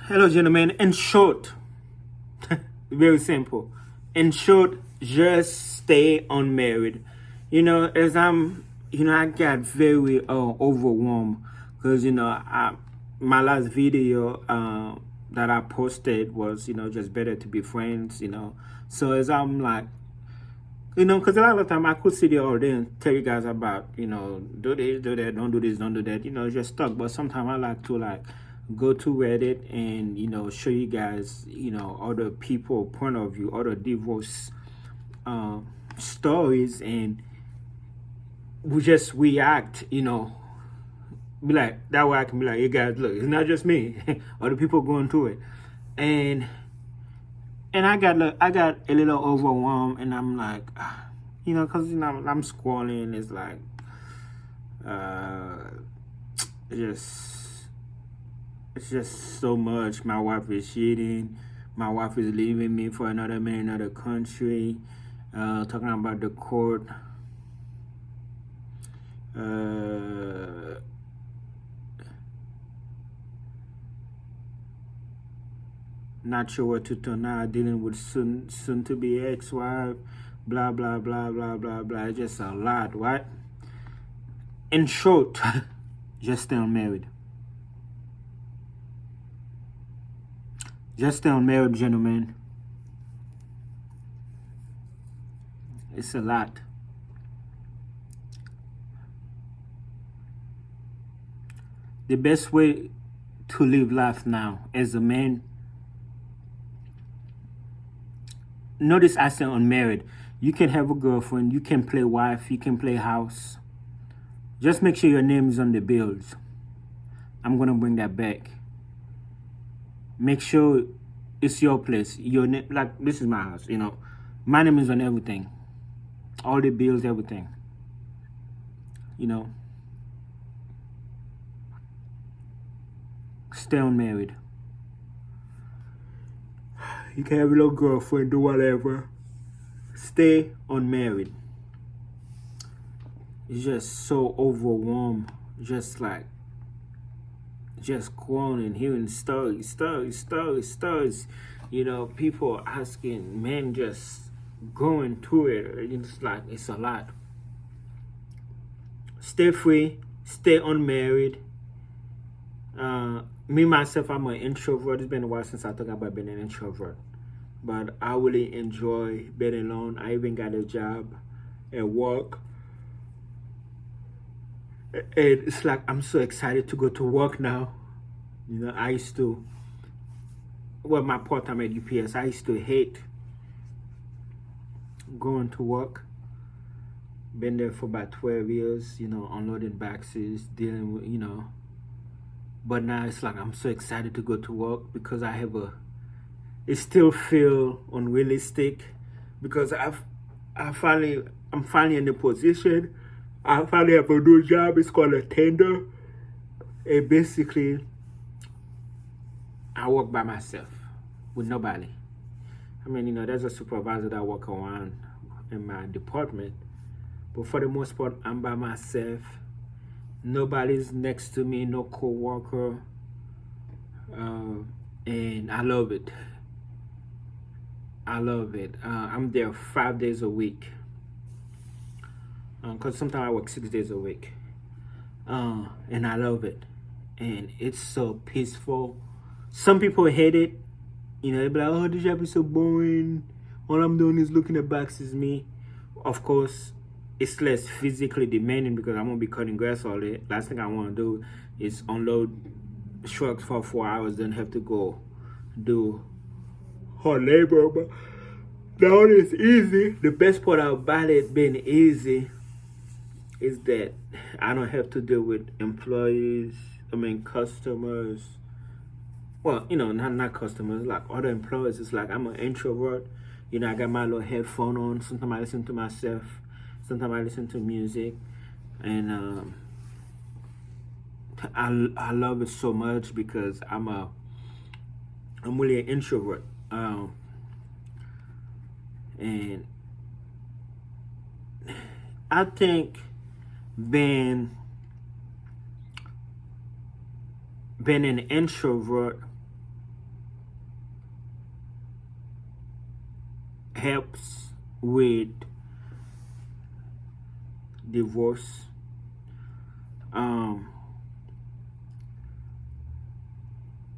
Hello, gentlemen. In short, very simple. In short, just stay unmarried. As I got very overwhelmed because my last video that I posted was just better to be friends. So as I'm like, because a lot of the time I could sit there all day and tell you guys about, do this, do that, don't do this, don't do that, just talk. But sometimes I like to go to Reddit and, show you guys, other people point of view, other divorce stories, and we just react, be like, that way I can be like, hey guys, look, it's not just me, other people going through it. And I got a little overwhelmed, and I'm like, because I'm scrolling. It's like, it's just so much. My wife is cheating. My wife is leaving me for another man in another country. Talking about the court. Not sure what to turn out, dealing with soon to be ex-wife, blah blah blah blah blah blah. It's just a lot, right? In short, just stay unmarried. Just stay unmarried, gentlemen. It's a lot. The best way to live life now as a man, notice I said unmarried. You can have a girlfriend, you can play wife, you can play house. Just make sure your name is on the bills. I'm gonna bring that back. Make sure it's your place. Your name, like this is my house, My name is on everything. All the bills, everything. Stay unmarried. You can have a little girlfriend, do whatever. Stay unmarried. It's just so overwhelmed. Just going and hearing stories. People asking, men just going through it. It's like, it's a lot. Stay free. Stay unmarried. Me, myself, I'm an introvert. It's been a while since I talked about being an introvert. But I really enjoy being alone. I even got a job at work. And it's like I'm so excited to go to work now. I used to, my part-time at UPS, I used to hate going to work. Been there for about 12 years, unloading boxes, dealing with, But now it's like I'm so excited to go to work because I have it still feel unrealistic because I'm finally in the position. I finally have a new job. It's called a tender. And basically, I work by myself with nobody. I mean, there's a supervisor that I work around in my department. But for the most part, I'm by myself. Nobody's next to me, no co-worker. And I love it. I'm there 5 days a week. Because sometimes I work 6 days a week. And I love it. And it's so peaceful. Some people hate it. They be like, oh, this job is so boring. All I'm doing is looking at boxes. Me. Of course, it's less physically demanding because I'm going to be cutting grass all day. Last thing I want to do is unload trucks for 4 hours, then have to go do hard labor. But now it's easy. The best part about it being easy is that I don't have to deal with customers. Well, not customers, like other employees. It's like I'm an introvert. I got my little headphone on. Sometimes I listen to myself. Sometimes I listen to music. And I love it so much because I'm really an introvert. And I think being an introvert helps with divorce.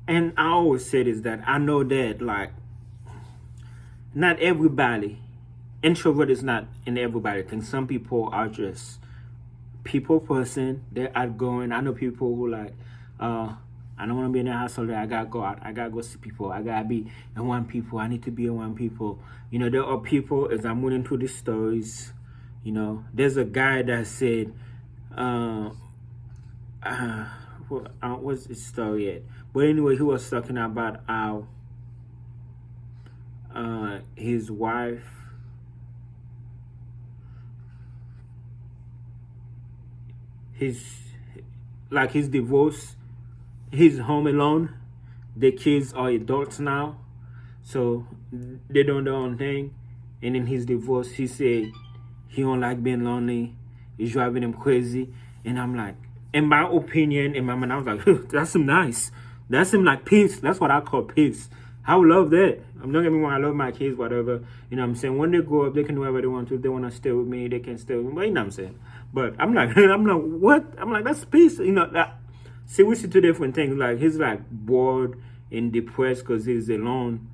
And I always say this, that I know that like not everybody, introvert is not in everybody thing. Some people are just people person. They're outgoing. I know people who like, I don't want to be in the house all day. I gotta go out. I gotta go see people. I gotta be around people. I need to be around people. You know, there are people, as I'm reading through these stories, you know, there's a guy that said, what's his story yet? But anyway, he was talking about how his wife, his divorce, he's home alone. The kids are adults now, so they don't do their own thing. And in his divorce, he said he don't like being lonely. It's driving him crazy. And I'm like, in my opinion, in my mind, I was like, that's some nice. That's some like peace. That's what I call peace. I would love that. I'm not getting me wrong. I love my kids, whatever. You know what I'm saying? When they grow up, they can do whatever they want to. If they want to stay with me, they can stay with me. But you know what I'm saying? But I'm like, what? I'm like, that's peace. You know, see, we see two different things. Like, he's like bored and depressed because he's alone.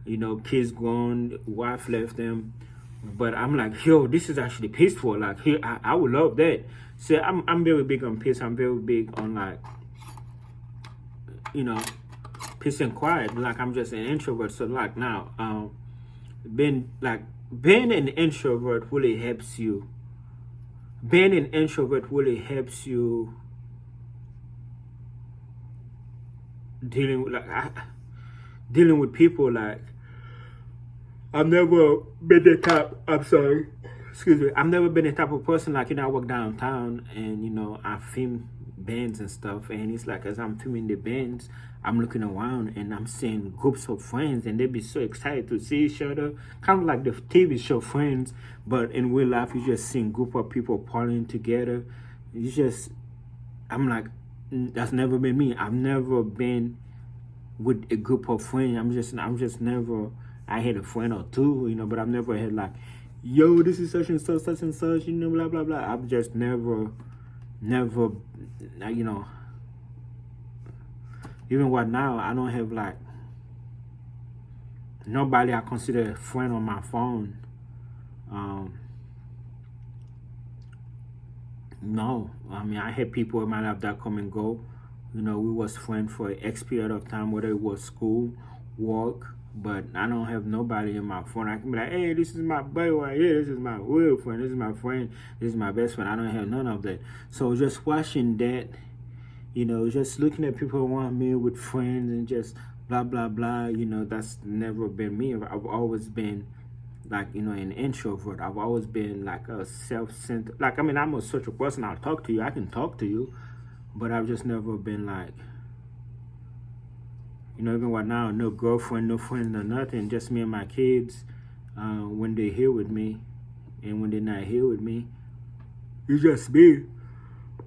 You know, kids gone, wife left him. But I'm like, yo, this is actually peaceful. Like, here, I would love that. So I'm very big on peace. I'm very big on like, you know, peace and quiet. Like, I'm just an introvert. So like now, being an introvert really helps you. Being an introvert really helps you dealing with people. Like, I've never been the type. I'm sorry. Excuse me. I've never been the type of person like, you know, I work downtown and, you know, I film bands and stuff, and it's like, as I'm filming the bands, I'm looking around and I'm seeing groups of friends, and they be so excited to see each other, kind of like the TV show Friends, but in real life you just seeing group of people partying together. You just, I'm like, that's never been me. I've never been with a group of friends. I'm just never. I had a friend or two, you know, but I've never had like, yo, this is such and such, you know, blah blah blah. I've just never, you know. Even what now, I don't have like nobody I consider a friend on my phone. No, I mean, I had people in my life that come and go. You know, we was friends for an X period of time, whether it was school, work, but I don't have nobody in my phone. I can be like, hey, this is my buddy right here. This is my real friend. This is my friend. This is my best friend. I don't have none of that. So just watching that, you know, just looking at people around me with friends and just blah, blah, blah, you know, that's never been me. I've always been like, you know, an introvert. I've always been like a self-centered, like, I mean, I'm a social person. I'll talk to you. I can talk to you, but I've just never been like, you know, even what now, no girlfriend, no friend, no nothing, just me and my kids. When they're here with me and when they're not here with me, it's just me.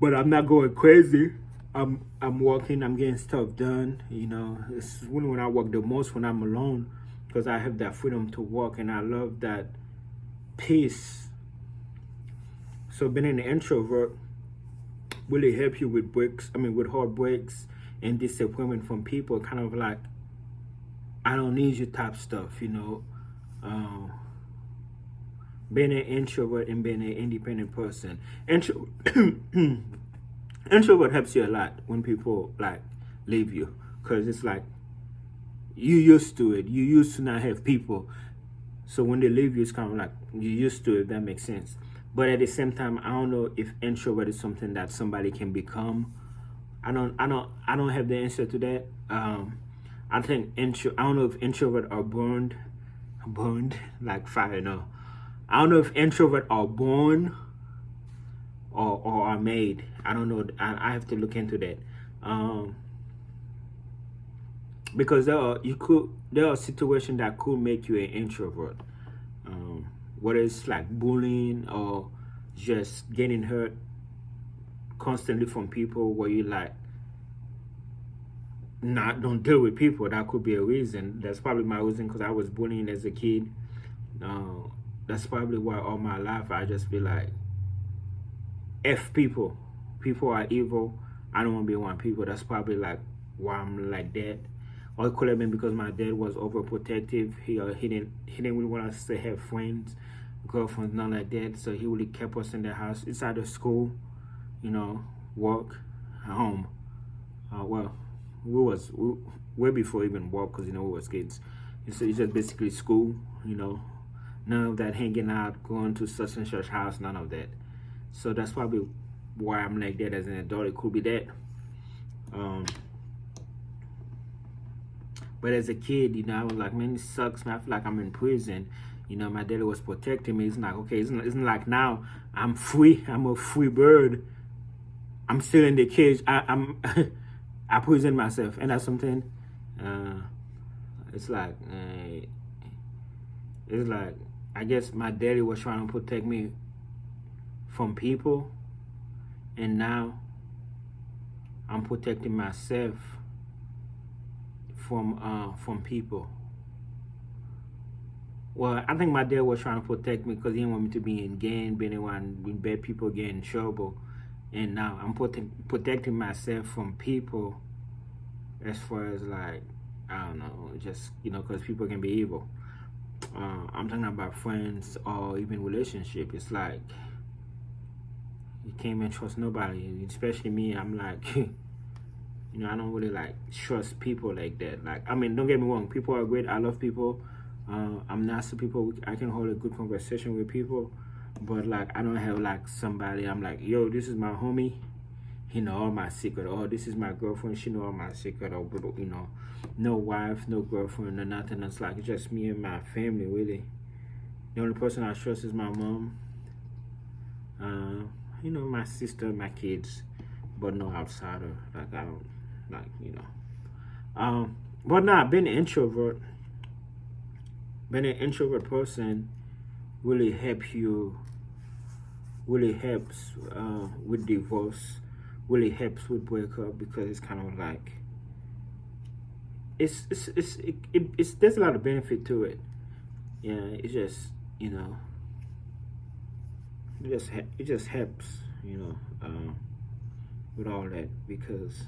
But I'm not going crazy. I'm working, I'm getting stuff done, you know. It's really when I work the most, when I'm alone, because I have that freedom to work and I love that peace. So being an introvert really help you with with heartbreaks and disappointment from people, kind of like, I don't need you type stuff, you know. Being an introvert and being an independent person. Introvert helps you a lot when people like leave you, because it's like you used to it. You used to not have people, so when they leave you, it's kind of like you used to it. If that makes sense. But at the same time, I don't know if introvert is something that somebody can become. I don't have the answer to that. I think I don't know if introvert are burned like fire. No, I don't know if introvert are born or are made. I don't know. I have to look into that. Because there are situations that could make you an introvert. Whether it's like bullying or just getting hurt constantly from people, where you like don't deal with people. That could be a reason. That's probably my reason, because I was bullying as a kid. That's probably why all my life I just be like, F people. People are evil. I don't want to be around people. That's probably like why I'm like that. Or it could have been because my dad was overprotective. He didn't really want us to have friends, girlfriends, none like that. So he really kept us in the house. It's either school, work, home. Well, way before even work, because we was kids. It's just basically school. None of that hanging out, going to such and such house, none of that. So that's probably why I'm like that as an adult. It could be that. But as a kid, I was like, man, this sucks, man. I feel like I'm in prison. My daddy was protecting me. It's like, okay, it's not like now I'm free. I'm a free bird. I'm still in the cage. I'm I prison myself, and that's something. It's like I guess my daddy was trying to protect me from people, and now I'm protecting myself from people. Well, I think my dad was trying to protect me because he didn't want me to be in gang, being around with bad people, getting in trouble. And now I'm protecting myself from people, as far as like, I don't know, just, because people can be evil. I'm talking about friends or even relationship. It's like, you can't even trust nobody, especially me. I'm like, I don't really like trust people like that. Like, I mean, don't get me wrong, people are great. I love people. I'm nice to people. I can hold a good conversation with people. But like, I don't have like somebody I'm like, yo, this is my homie, he know all my secret. Or this is my girlfriend, she know all my secret. Or no wife, no girlfriend, or nothing. It's like just me and my family, really. The only person I trust is my mom. My sister, my kids, but no outsider. Like, I don't like. But nah, being an introvert person really helps with divorce, really helps with breakup, because it's kind of like it's there's a lot of benefit to it. Yeah, it just it just helps with all that, because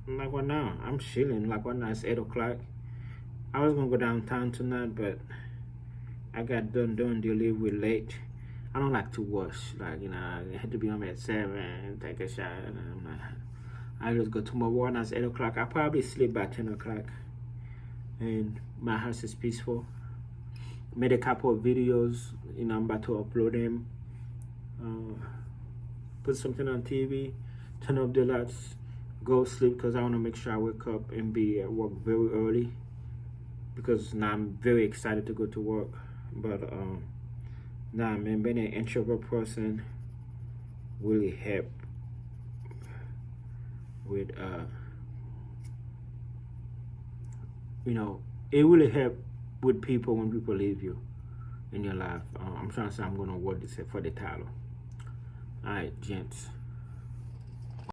like what now? I'm chilling. Like what now? It's 8 o'clock. I was gonna go downtown tonight, but I got done doing delivery late. I don't like to wash. Like, I had to be home at 7, take a shower, and I'm like, I just go tomorrow. Now it's 8 o'clock. I probably sleep by 10 o'clock. And my house is peaceful. Made a couple of videos. I'm about to upload them. Put something on TV. Turn up the lights. Go sleep, because I want to make sure I wake up and be at work very early. Because now I'm very excited to go to work. But nah, man, being an introvert person really help with it really help with people when people leave you in your life. I'm trying to say, I'm gonna word this for the title. All right, gents.